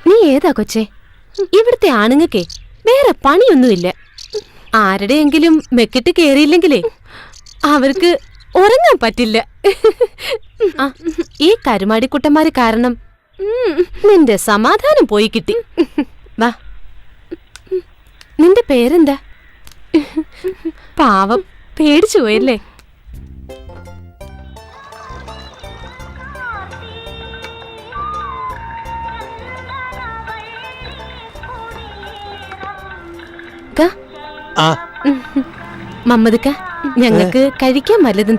നീ ഏതാ കൊച്ചേ? ഇവിടുത്തെ ആണുങ്ങൾക്കേ വേറെ പണിയൊന്നുമില്ല. ആരുടെയെങ്കിലും മെക്കിട്ട് കേറിയില്ലെങ്കിലേ അവർക്ക് ഉറങ്ങാൻ പറ്റില്ല. ഈ കരുമാടിക്കുട്ടന്മാര് കാരണം നിന്റെ സമാധാനം പോയി കിട്ടി. വാ, നിന്റെ പേരെന്താ? പാവം, പേടിച്ചു പോയല്ലേ? മമ്മദ്ക്ക, ഞങ്ങക്ക് കഴിക്കാൻ വല്ലതും.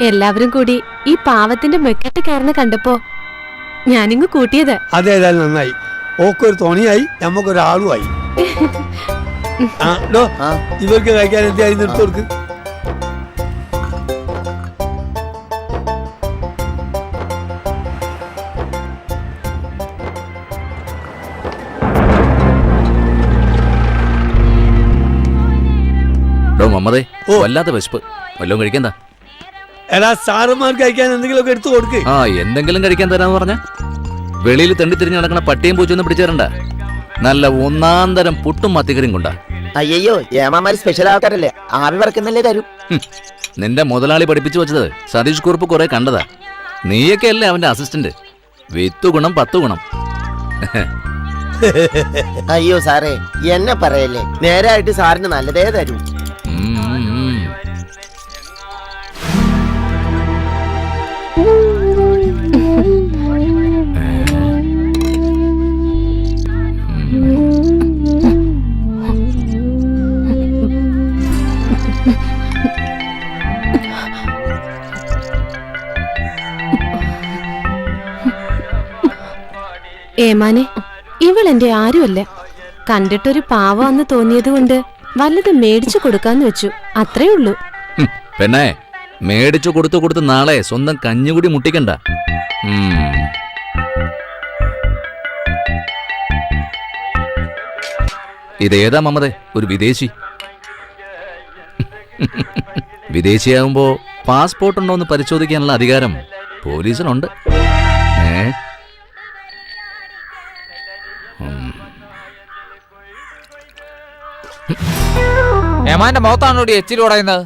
എല്ലാവരും കൂടി ഈ പാവത്തിന്റെ മെക്കട്ടക്കാരനെ കണ്ടപ്പോ ഞാനിങ്ങ് കൂട്ടിയത്. അതേതായാലും നന്നായി. ഓക്കൊരു തോണിയായി, നമുക്കൊരാളുമായി. ഇവർക്ക് കഴിക്കാൻ എന്തായി നിർത്തോർക്ക്. മമ്മതേ, വല്ലാത്ത വിശപ്പ്. വല്ലതും കഴിക്കണ്ട. എടാ, സാറുമാർക്ക് കഴിക്കാൻ എന്തെങ്കിലും ഒക്കെ എടുത്തു കൊടുക്ക്. എന്തെങ്കിലും കഴിക്കാൻ തരാന്ന് പറഞ്ഞ വെളിയിൽ തെണ്ടിത്തിരിഞ്ഞ് നടക്കണ പട്ടിയും പൂച്ചൊന്നും പിടിച്ചേരണ്ട. നല്ല ഒന്നാം തരം പുട്ടും മത്തിക്കറിയും കൊണ്ടാ. അയ്യോ, ഏമാമാര് സ്പെഷ്യൽ ആൾക്കാരല്ലേ, ആവി വറക്കുന്നല്ലേ തരും. നിന്റെ മുതലാളി പഠിപ്പിച്ചു വെച്ചത് സതീഷ് കുറുപ്പ് കുറെ കണ്ടതാ. നീയൊക്കെ അല്ലേ അവന്റെ അസിസ്റ്റന്റ്. 10 ഗുണം 10 ഗുണം. അയ്യോ സാറേ, എന്നെ പറയല്ലേ, നേരായിട്ട് സാറിന് നല്ലതേ തരൂ. ഏമാനെ, ഇവളെന്റെ ആരുമല്ല. കണ്ടിട്ടൊരു പാവാന്ന് തോന്നിയത് കൊണ്ട് വല്ലതും മേടിച്ചു കൊടുക്കാന്ന് വെച്ചു, അത്രേ ഉള്ളൂ. പെണ്ണേ, മേടിച്ചു കൊടുത്തു നാളെ സ്വന്തം കഞ്ഞുകൂടി മുട്ടിക്കണ്ട. ഇതേതാ മമ്മതേ? ഒരു വിദേശി. വിദേശിയാകുമ്പോ പാസ്പോർട്ട് ഉണ്ടോ എന്ന് പരിശോധിക്കാനുള്ള അധികാരം പോലീസിനുണ്ട്. ഏമാന്റെ മുഖത്താണോ എച്ചിൽ ഉടയുന്നത്?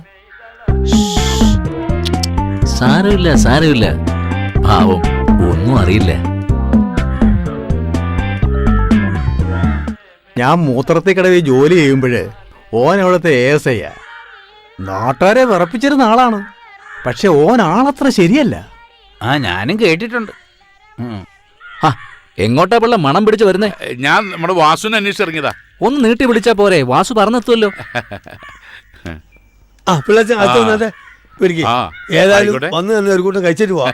സാരമില്ല, പാവം, ഒന്നും അറിയില്ല. ഞാൻ മൂത്രത്തിൽ കടവിൽ ജോലി ചെയ്യുമ്പോഴ് ഓൻ അവിടുത്തെ ASI നാട്ടുകാരെ വിറപ്പിച്ചിരുന്ന ആളാണ്. പക്ഷെ ഓൻ ആളത്ര ശരിയല്ല. ഞാനും കേട്ടിട്ടുണ്ട്. എങ്ങോട്ടാ പിള്ള മണം പിടിച്ചു വരുന്നേ? ഞാൻ നമ്മുടെ വാസുവിനെ അന്വേഷിച്ചിറങ്ങിയതാ. ഒന്ന് നീട്ടി വിളിച്ചാ പോരെ? വാസു പറഞ്ഞെത്തുമല്ലോ. ഏതായാലും വന്ന് തന്നെ ഒരു കൂട്ടം കഴിച്ചിട്ട് പോവാ.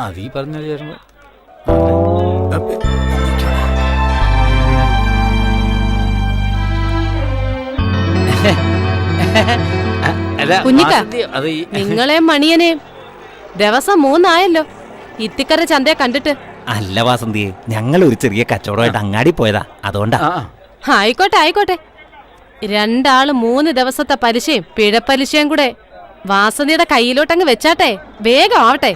അതീ പറഞ്ഞ കുഞ്ഞിക്ക, നിങ്ങളെ മണിയനെ ദിവസം 3 ആയല്ലോ ഇത്തിക്കര ചന്തയെ കണ്ടിട്ട്. അല്ല വാസന്തിയെ, ഞങ്ങൾ ഒരു ചെറിയ കച്ചവടമായിട്ട് അങ്ങാടി പോയതാ, അതുകൊണ്ടാ. ആയിക്കോട്ടെ. 2 ആള് 3 ദിവസത്തെ പലിശയും പിഴപ്പലിശയും കൂടെ വാസന്തിയുടെ കയ്യിലോട്ടങ്ങ് വെച്ചാട്ടെ, വേഗം ആവട്ടെ.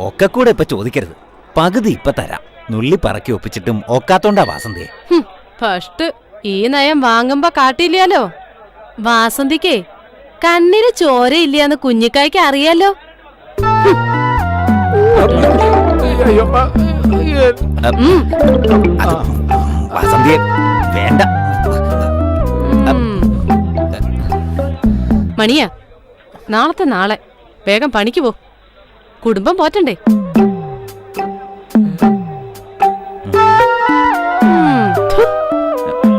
ഒക്കെ കൂടെ ഇപ്പൊ ചോദിക്കരുത്, പകുതി ഇപ്പൊ തരാം. നുള്ളി പറക്കി ഒപ്പിച്ചിട്ടും ഒക്കാത്തോണ്ടാ വാസന്തിയെ. ഫസ്റ്റ് ഈ നയം വാങ്ങുമ്പോ കാട്ടില്ലല്ലോ. വാസന്തിക്കേ കണ്ണിന് ചോരയില്ലാന്ന് കുഞ്ഞിക്കായ്ക്ക് അറിയാലോ. വാസന്തിയെ വേണ്ട. മണിയാ, നാളത്തെ നാളെ വേഗം പണിക്ക് പോ, കുടുംബം പോറ്റണ്ടേ.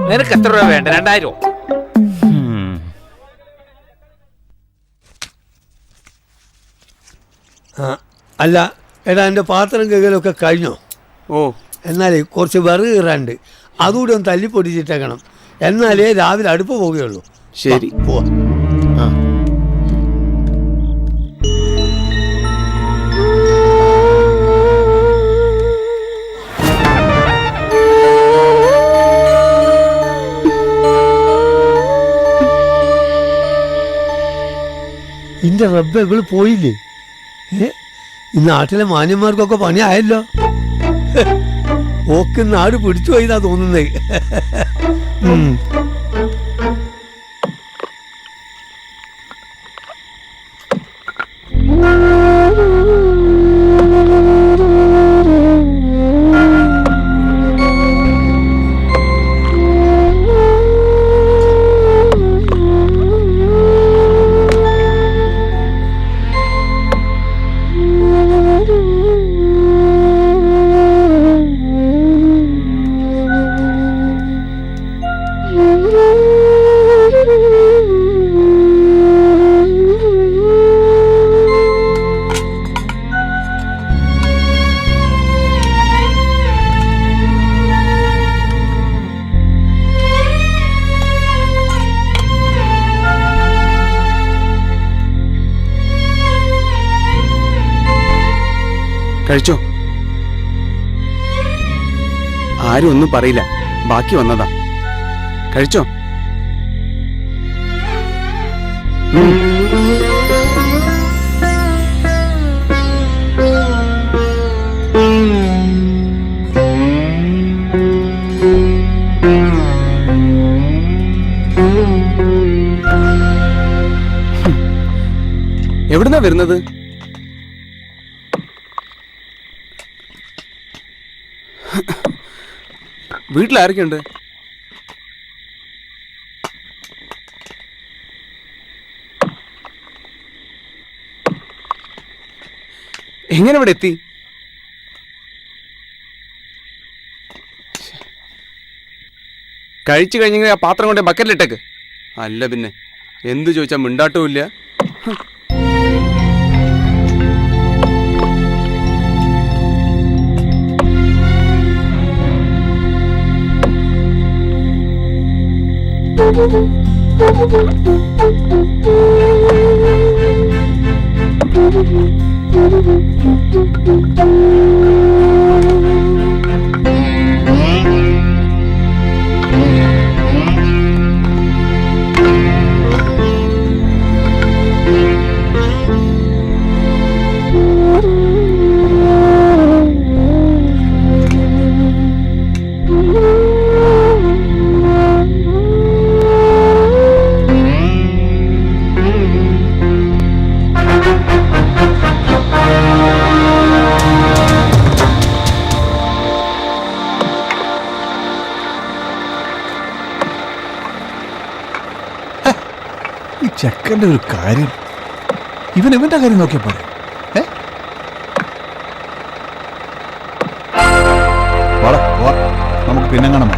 നിനക്ക് എത്ര രൂപ വേണ്ട? 2000. അല്ല എടാ, എൻ്റെ പാത്രം കഴുകലൊക്കെ കഴിഞ്ഞോ? എന്നാലേ കുറച്ച് വിറക് കീറാണ്ട്, അതുകൂടി ഒന്ന് തല്ലിപ്പൊടിച്ചിട്ടേക്കണം. എന്നാലേ രാവിലെ അടുപ്പ് പോവുകയുള്ളൂ. ശരി, പോവാ. എൻ്റെ റബ്ബ് ഇവള് പോയില്ലേ? ഈ നാട്ടിലെ മാന്യന്മാർക്കൊക്കെ പണിയായല്ലോ. ഓക്ക് നാട് പിടിച്ചു പോയിന്നാ തോന്നുന്നേ. കഴിച്ചോ? ആരും ഒന്നും പറയില്ല, ബാക്കി വന്നതാ. കഴിച്ചോ? എവിടുന്നാ വരുന്നത്? വീട്ടിലാരൊക്കെയുണ്ട്? എങ്ങനെ ഇവിടെ എത്തി? കഴിച്ചു കഴിഞ്ഞെങ്കിൽ ആ പാത്രം കൊണ്ട് ബക്കറ്റിലിട്ടേക്ക്. അല്ല പിന്നെ എന്തു ചോദിച്ചാൽ മിണ്ടാട്ടവും ഇല്ല. ഈ ചെക്കൻ്റെ ഒരു കാര്യം, ഇവന്റെ കാര്യം നോക്കിയാ പോരെ? നമുക്ക് പിന്നെ കാണാം.